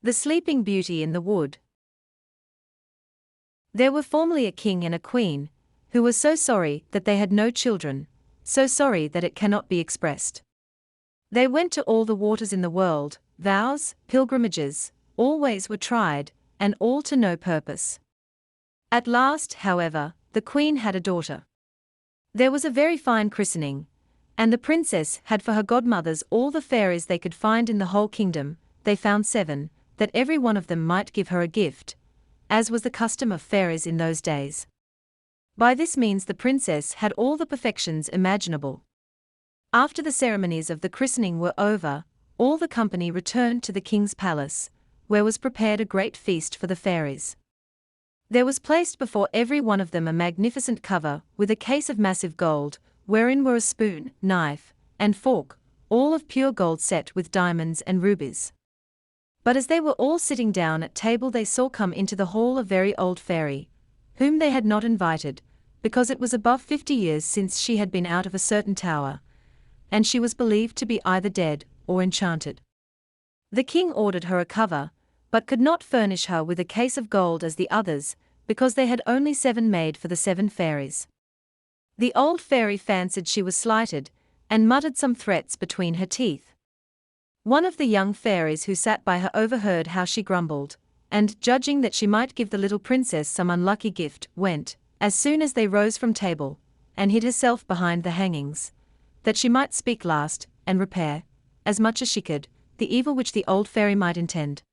The Sleeping Beauty in the Wood. There were formerly a king and a queen, who were so sorry that they had no children, so sorry that it cannot be expressed. They went to all the waters in the world, vows, pilgrimages, all ways were tried, and all to no purpose. At last, however, the queen had a daughter. There was a very fine christening, and the princess had for her godmothers all the fairies they could find in the whole kingdom. They found 7, that every one of them might give her a gift, as was the custom of fairies in those days. By this means the princess had all the perfections imaginable. After the ceremonies of the christening were over, all the company returned to the king's palace, where was prepared a great feast for the fairies. There was placed before every one of them a magnificent cover, with a case of massive gold, wherein were a spoon, knife, and fork, all of pure gold set with diamonds and rubies. But as they were all sitting down at table they saw come into the hall a very old fairy, whom they had not invited, because it was above 50 years since she had been out of a certain tower, and she was believed to be either dead or enchanted. The king ordered her a cover, but could not furnish her with a case of gold as the others, because they had only 7 made for the 7 fairies. The old fairy fancied she was slighted, and muttered some threats between her teeth. One of the young fairies who sat by her overheard how she grumbled, and, judging that she might give the little princess some unlucky gift, went, as soon as they rose from table, and hid herself behind the hangings, that she might speak last, and repair, as much as she could, the evil which the old fairy might intend.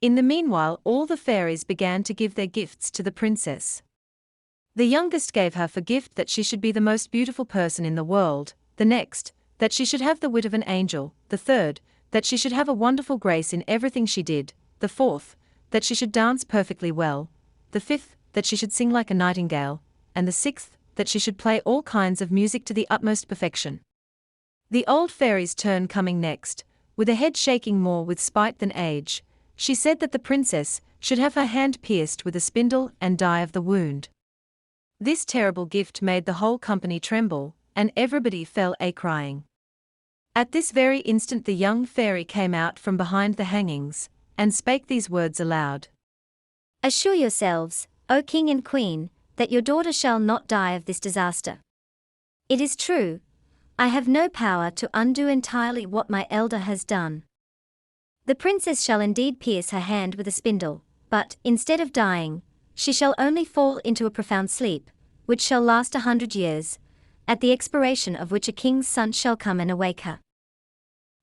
In the meanwhile all the fairies began to give their gifts to the princess. The youngest gave her for gift that she should be the most beautiful person in the world, the next, that she should have the wit of an angel, the third, that she should have a wonderful grace in everything she did, the fourth, that she should dance perfectly well, the fifth, that she should sing like a nightingale, and the sixth, that she should play all kinds of music to the utmost perfection. The old fairy's turn coming next, with a head shaking more with spite than age, she said that the princess should have her hand pierced with a spindle and die of the wound. This terrible gift made the whole company tremble, and everybody fell a-crying. At this very instant the young fairy came out from behind the hangings, and spake these words aloud. Assure yourselves, O king and queen, that your daughter shall not die of this disaster. It is true, I have no power to undo entirely what my elder has done. The princess shall indeed pierce her hand with a spindle, but, instead of dying, she shall only fall into a profound sleep, which shall last 100 years, at the expiration of which a king's son shall come and awake her.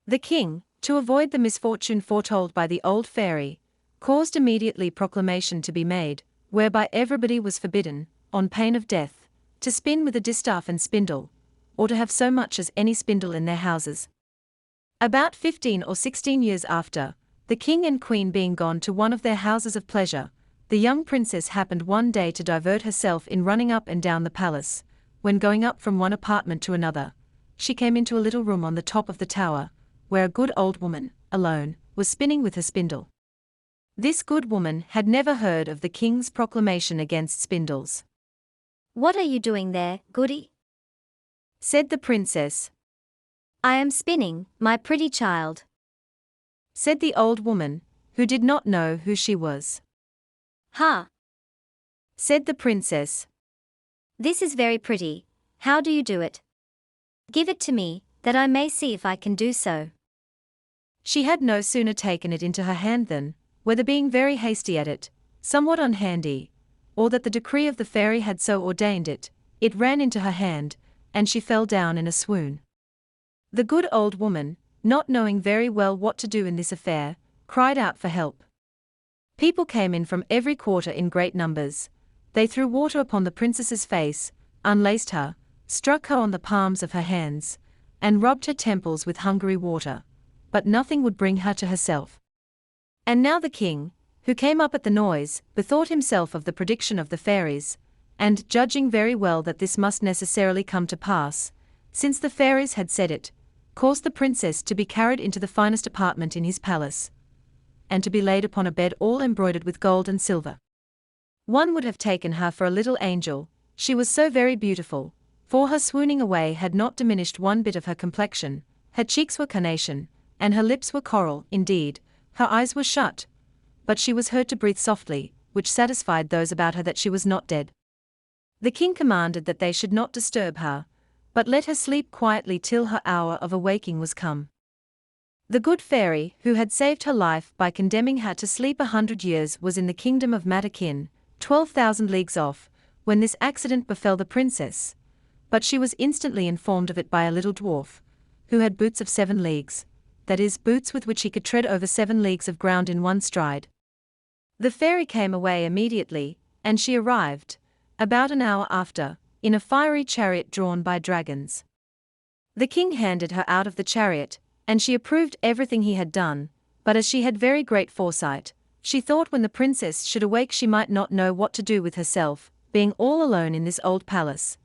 The king, to avoid the misfortune foretold by the old fairy, caused immediately proclamation to be made, whereby everybody was forbidden, on pain of death, to spin with a distaff and spindle, or to have so much as any spindle in their houses. About 15 or 16 years after, the king and queen being gone to one of their houses of pleasure, the young princess happened one day to divert herself in running up and down the palace. When going up from one apartment to another, she came into a little room on the top of the tower, where a good old woman, alone, was spinning with her spindle. This good woman had never heard of the king's proclamation against spindles. What are you doing there, goody? Said the princess. I am spinning, my pretty child. Said the old woman, who did not know who she was. Ha! Said the princess. This is very pretty, how do you do it? Give it to me, that I may see if I can do so. She had no sooner taken it into her hand than, whether being very hasty at it, somewhat unhandy, or that the decree of the fairy had so ordained it, it ran into her hand, and she fell down in a swoon. The good old woman, not knowing very well what to do in this affair, cried out for help. People came in from every quarter in great numbers. They threw water upon the princess's face, unlaced her, struck her on the palms of her hands, and rubbed her temples with Hungary water, but nothing would bring her to herself. And now the king, who came up at the noise, bethought himself of the prediction of the fairies, and, judging very well that this must necessarily come to pass, since the fairies had said it, caused the princess to be carried into the finest apartment in his palace, and to be laid upon a bed all embroidered with gold and silver. One would have taken her for a little angel, she was so very beautiful, for her swooning away had not diminished one bit of her complexion, her cheeks were carnation, and her lips were coral, indeed, Her eyes were shut, but she was heard to breathe softly, which satisfied those about her that she was not dead. The king commanded that they should not disturb her, but let her sleep quietly till her hour of awaking was come. The good fairy, who had saved her life by condemning her to sleep 100 years, was in the kingdom of Matakin, 12,000 leagues off, when this accident befell the princess, but she was instantly informed of it by a little dwarf, who had boots of 7 leagues, that is, boots with which he could tread over 7 leagues of ground in one stride. The fairy came away immediately, and she arrived, about an hour after, in a fiery chariot drawn by dragons. The king handed her out of the chariot, and she approved everything he had done, but as she had very great foresight, she thought when the princess should awake she might not know what to do with herself, being all alone in this old palace.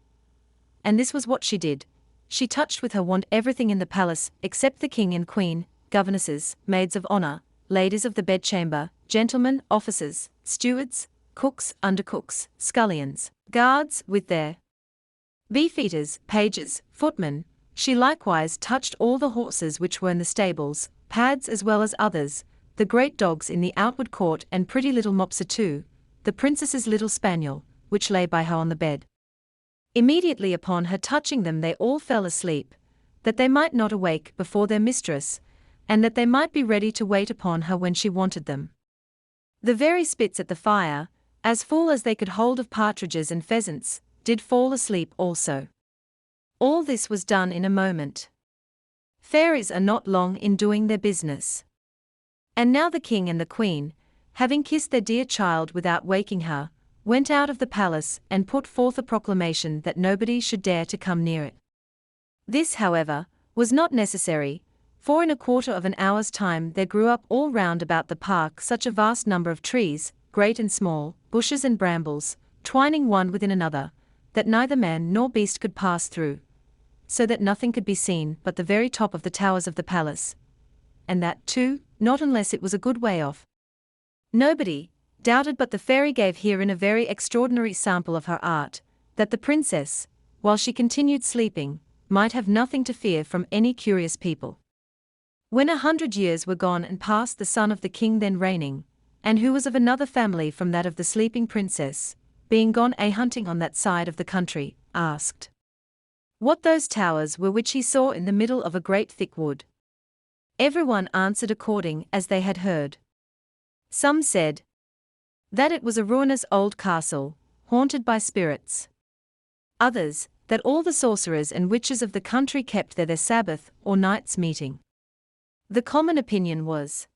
And this was what she did. She touched with her wand everything in the palace, except the king and queen, governesses, maids of honor, ladies of the bedchamber, gentlemen, officers, stewards, cooks, undercooks, scullions, guards, with their beefeaters, pages, footmen. She likewise touched all the horses which were in the stables, pads as well as others, the great dogs in the outward court, and pretty little Mopsa too, the princess's little spaniel, which lay by her on the bed. Immediately upon her touching them they all fell asleep, that they might not awake before their mistress, and that they might be ready to wait upon her when she wanted them. The very spits at the fire, as full as they could hold of partridges and pheasants, did fall asleep also. All this was done in a moment. Fairies are not long in doing their business. And now the king and the queen, having kissed their dear child without waking her, went out of the palace and put forth a proclamation that nobody should dare to come near it. This, however, was not necessary, for in a quarter of an hour's time there grew up all round about the park such a vast number of trees, great and small, bushes and brambles, twining one within another, that neither man nor beast could pass through, so that nothing could be seen but the very top of the towers of the palace, and that, too, not unless it was a good way off. Nobody doubted but the fairy gave herein a very extraordinary sample of her art, that the princess, while she continued sleeping, might have nothing to fear from any curious people. When 100 years were gone and past, the son of the king then reigning, and who was of another family from that of the sleeping princess, being gone a-hunting on that side of the country, asked what those towers were which he saw in the middle of a great thick wood. Everyone answered according as they had heard. Some said that it was a ruinous old castle, haunted by spirits. Others, that all the sorcerers and witches of the country kept there their Sabbath or night's meeting. The common opinion was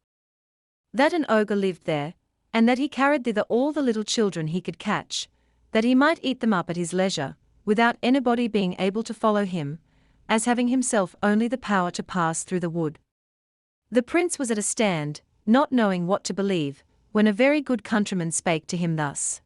that an ogre lived there, and that he carried thither all the little children he could catch, that he might eat them up at his leisure, without anybody being able to follow him, as having himself only the power to pass through the wood. The prince was at a stand, not knowing what to believe, when a very good countryman spake to him thus.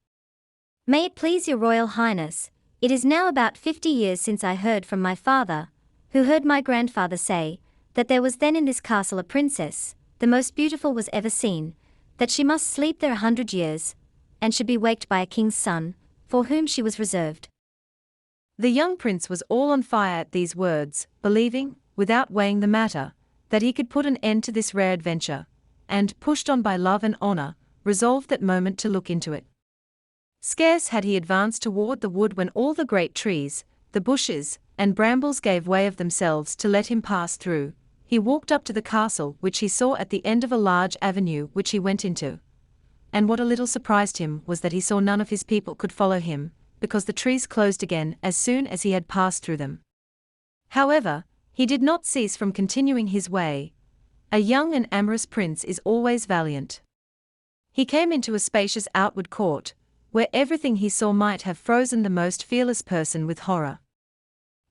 May it please your royal highness, it is now about 50 years since I heard from my father, who heard my grandfather say, that there was then in this castle a princess, the most beautiful was ever seen, that she must sleep there 100 years, and should be waked by a king's son, for whom she was reserved. The young prince was all on fire at these words, believing, without weighing the matter, that he could put an end to this rare adventure, and, pushed on by love and honor, resolved that moment to look into it. Scarce had he advanced toward the wood when all the great trees, the bushes, and brambles gave way of themselves to let him pass through. He walked up to the castle which he saw at the end of a large avenue which he went into. And what a little surprised him was that he saw none of his people could follow him, because the trees closed again as soon as he had passed through them. However, he did not cease from continuing his way. A young and amorous prince is always valiant. He came into a spacious outward court, where everything he saw might have frozen the most fearless person with horror.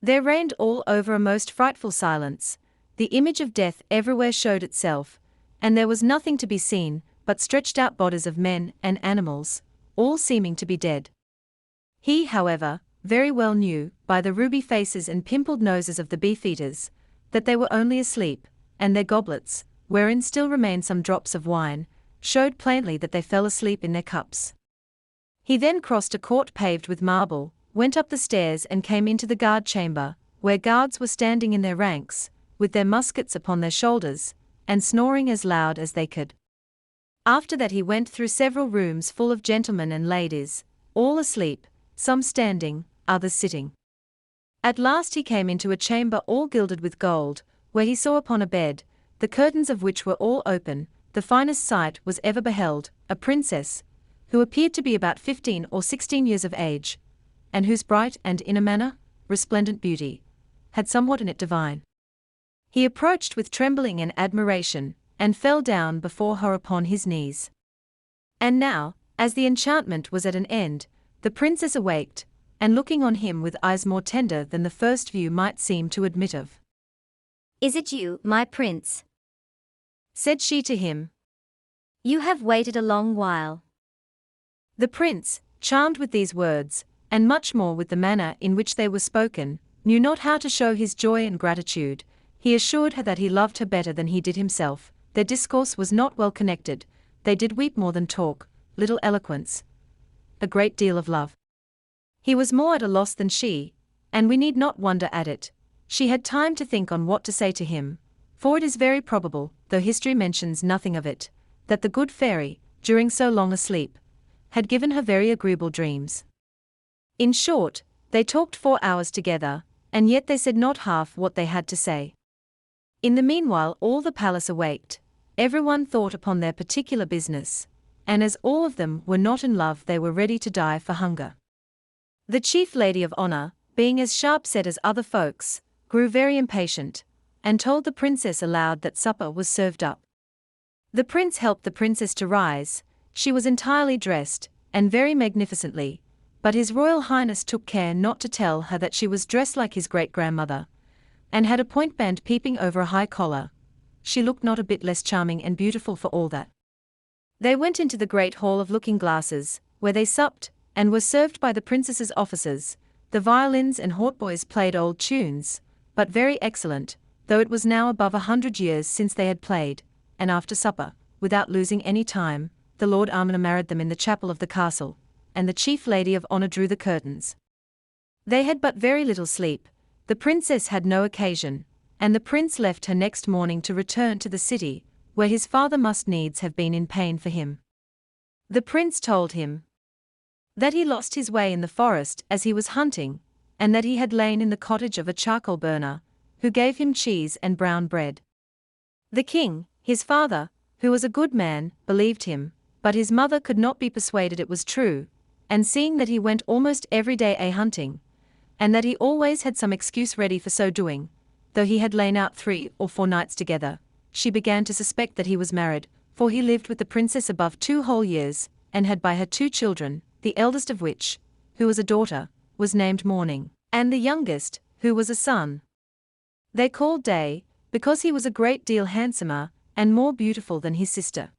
There reigned all over a most frightful silence, the image of death everywhere showed itself, and there was nothing to be seen but stretched out bodies of men and animals, all seeming to be dead. He, however, very well knew, by the ruby faces and pimpled noses of the beefeaters, that they were only asleep, and their goblets, wherein still remained some drops of wine, showed plainly that they fell asleep in their cups. He then crossed a court paved with marble, went up the stairs and came into the guard chamber, where guards were standing in their ranks, with their muskets upon their shoulders, and snoring as loud as they could. After that he went through several rooms full of gentlemen and ladies, all asleep, some standing, others sitting. At last he came into a chamber all gilded with gold, where he saw upon a bed, the curtains of which were all open, the finest sight was ever beheld, a princess, who appeared to be about 15 or 16 years of age, and whose bright and, in a manner, resplendent beauty, had somewhat in it divine. He approached with trembling and admiration, and fell down before her upon his knees. And now, as the enchantment was at an end, the princess awaked, and looking on him with eyes more tender than the first view might seem to admit of. "Is it you, my prince?" said she to him. "You have waited a long while." The prince, charmed with these words, and much more with the manner in which they were spoken, knew not how to show his joy and gratitude. He assured her that he loved her better than he did himself. Their discourse was not well connected, they did weep more than talk, little eloquence, a great deal of love. He was more at a loss than she, and we need not wonder at it. She had time to think on what to say to him, for it is very probable, though history mentions nothing of it, that the good fairy, during so long a sleep, had given her very agreeable dreams. In short, they talked 4 hours together, and yet they said not half what they had to say. In the meanwhile all the palace awaked, everyone thought upon their particular business, and as all of them were not in love they were ready to die for hunger. The chief lady of honor, being as sharp-set as other folks, grew very impatient, and told the princess aloud that supper was served up. The prince helped the princess to rise. She was entirely dressed, and very magnificently, but his royal highness took care not to tell her that she was dressed like his great-grandmother, and had a point band peeping over a high collar. She looked not a bit less charming and beautiful for all that. They went into the great hall of looking-glasses, where they supped, and were served by the princess's officers. The violins and hautboys played old tunes, but very excellent, though it was now above 100 years since they had played, and after supper, without losing any time, the Lord Arminer married them in the chapel of the castle, and the chief lady of honor drew the curtains. They had but very little sleep, the princess had no occasion, and the prince left her next morning to return to the city, where his father must needs have been in pain for him. The prince told him that he lost his way in the forest as he was hunting, and that he had lain in the cottage of a charcoal burner, who gave him cheese and brown bread. The king, his father, who was a good man, believed him, but his mother could not be persuaded it was true, and seeing that he went almost every day a-hunting, and that he always had some excuse ready for so doing, though he had lain out 3 or 4 nights together, she began to suspect that he was married, for he lived with the princess above 2 whole years, and had by her 2 children, the eldest of which, who was a daughter, was named Morning, and the youngest, who was a son, they called Day, because he was a great deal handsomer and more beautiful than his sister.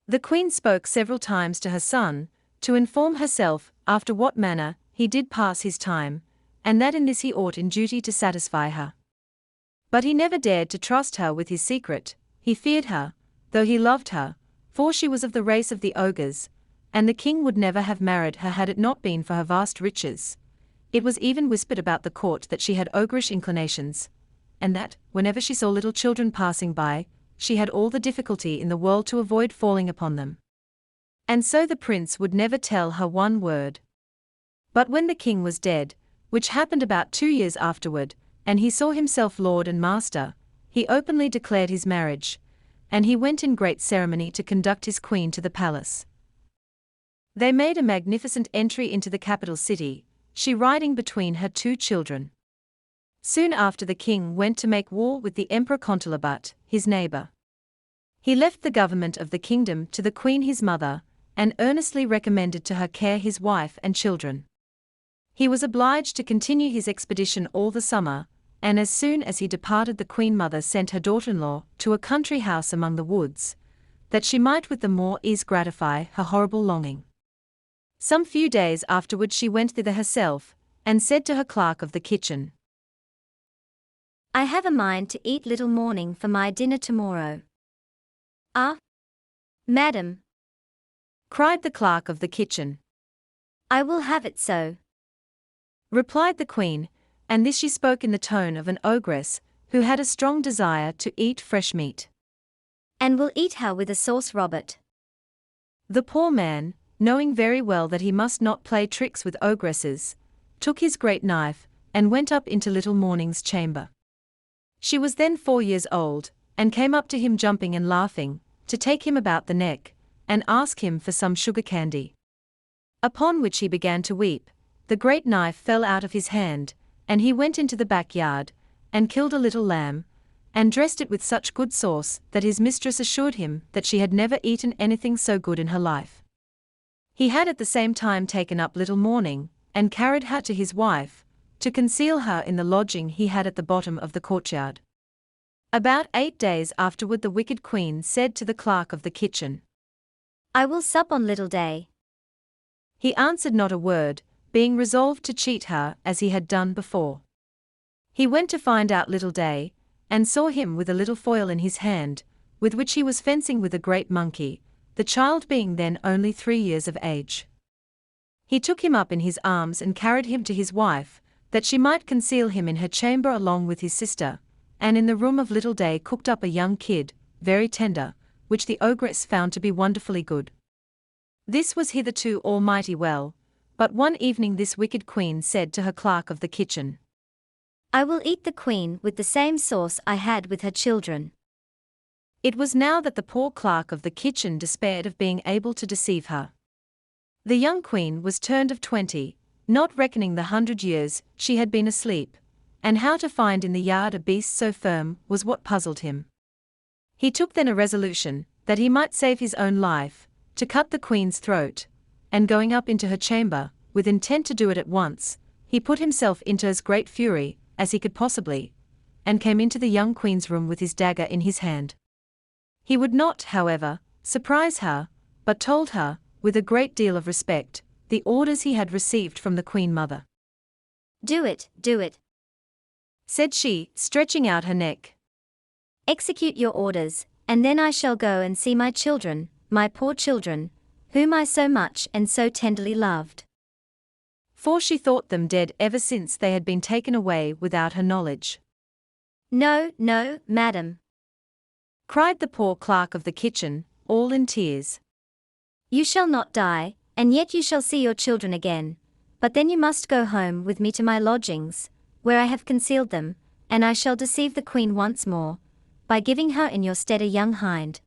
The queen spoke several times to her son, to inform herself after what manner he did pass his time, and that in this he ought in duty to satisfy her. But he never dared to trust her with his secret. He feared her, though he loved her, for she was of the race of the ogres, and the king would never have married her had it not been for her vast riches. It was even whispered about the court that she had ogreish inclinations, and that, whenever she saw little children passing by, she had all the difficulty in the world to avoid falling upon them. And so the prince would never tell her one word. But when the king was dead, which happened about 2 years afterward, and he saw himself lord and master, he openly declared his marriage, and he went in great ceremony to conduct his queen to the palace. They made a magnificent entry into the capital city, she riding between her 2 children. Soon after the king went to make war with the Emperor Contalabutte, his neighbor. He left the government of the kingdom to the queen his mother, and earnestly recommended to her care his wife and children. He was obliged to continue his expedition all the summer, and as soon as he departed the queen-mother sent her daughter-in-law to a country house among the woods, that she might with the more ease gratify her horrible longing. Some few days afterward she went thither herself, and said to her clerk of the kitchen, "I have a mind to eat little Morning for my dinner tomorrow." "Ah, madam," cried the clerk of the kitchen. "I will have it so," replied the queen, and this she spoke in the tone of an ogress, who had a strong desire to eat fresh meat. and will eat her with a sauce, Robert. The poor man, knowing very well that he must not play tricks with ogresses, took his great knife, and went up into little Morning's chamber. She was then 4 years old, and came up to him jumping and laughing, to take him about the neck, and ask him for some sugar candy. Upon which he began to weep, the great knife fell out of his hand, and he went into the backyard, and killed a little lamb, and dressed it with such good sauce that his mistress assured him that she had never eaten anything so good in her life. He had at the same time taken up little Morning, and carried her to his wife, to conceal her in the lodging he had at the bottom of the courtyard. About 8 days afterward the wicked queen said to the clerk of the kitchen, I will sup on little day. He answered not a word, being resolved to cheat her as he had done before. He went to find out little day, and saw him with a little foil in his hand, with which he was fencing with a great monkey, the child being then only 3 years of age. He took him up in his arms and carried him to his wife, that she might conceal him in her chamber along with his sister, and in the room of little day cooked up a young kid, very tender, which the ogress found to be wonderfully good. This was hitherto all mighty well, but one evening this wicked queen said to her clerk of the kitchen, I will eat the queen with the same sauce I had with her children. It was now that the poor clerk of the kitchen despaired of being able to deceive her. The young queen was turned of 20, not reckoning the 100 years she had been asleep, and how to find in the yard a beast so firm was what puzzled him. He took then a resolution, that he might save his own life, to cut the queen's throat, and going up into her chamber, with intent to do it at once, he put himself into as great fury as he could possibly, and came into the young queen's room with his dagger in his hand. He would not, however, surprise her, but told her, with a great deal of respect, the orders he had received from the queen mother. Do it, said she, stretching out her neck. execute your orders, and then I shall go and see my children, my poor children, whom I so much and so tenderly loved. For she thought them dead ever since they had been taken away without her knowledge. No, no, madam, cried the poor clerk of the kitchen, all in tears. you shall not die, and yet you shall see your children again, but then you must go home with me to my lodgings, where I have concealed them, and I shall deceive the queen once more, by giving her in your stead a young hind.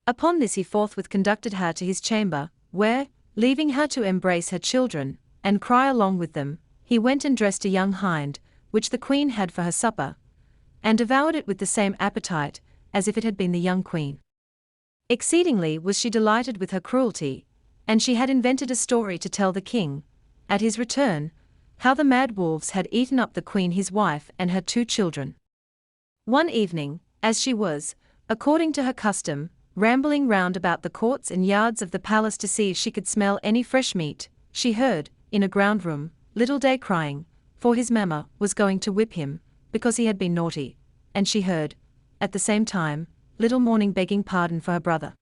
Upon this he forthwith conducted her to his chamber, where, leaving her to embrace her children, and cry along with them, he went and dressed a young hind, which the queen had for her supper, and devoured it with the same appetite, as if it had been the young queen. Exceedingly was she delighted with her cruelty, and she had invented a story to tell the king, at his return, how the mad wolves had eaten up the queen his wife and her 2 children. One evening, as she was, according to her custom, rambling round about the courts and yards of the palace to see if she could smell any fresh meat, she heard, in a ground room, little day crying, for his mamma was going to whip him, because he had been naughty, and she heard, at the same time, little Morning begging pardon for her brother.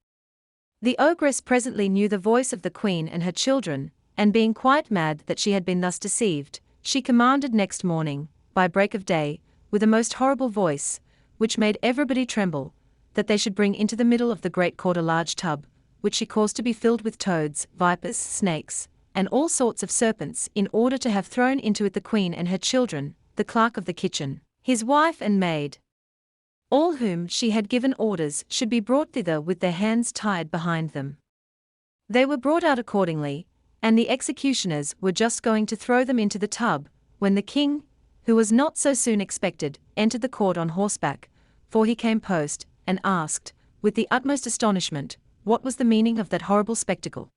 The ogress presently knew the voice of the queen and her children, and being quite mad that she had been thus deceived, she commanded next morning, by break of day, with a most horrible voice, which made everybody tremble, that they should bring into the middle of the great court a large tub, which she caused to be filled with toads, vipers, snakes, and all sorts of serpents, in order to have thrown into it the queen and her children, the clerk of the kitchen, his wife and maid, all whom she had given orders should be brought thither with their hands tied behind them. They were brought out accordingly, and the executioners were just going to throw them into the tub, when the king, who was not so soon expected, entered the court on horseback, for he came post, and asked, with the utmost astonishment, what was the meaning of that horrible spectacle.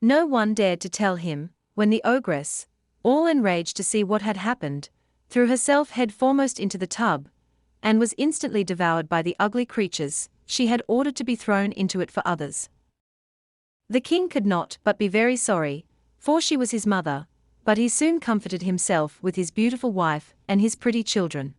No one dared to tell him, when the ogress, all enraged to see what had happened, threw herself head foremost into the tub, and was instantly devoured by the ugly creatures she had ordered to be thrown into it for others. The king could not but be very sorry, for she was his mother, but he soon comforted himself with his beautiful wife and his pretty children.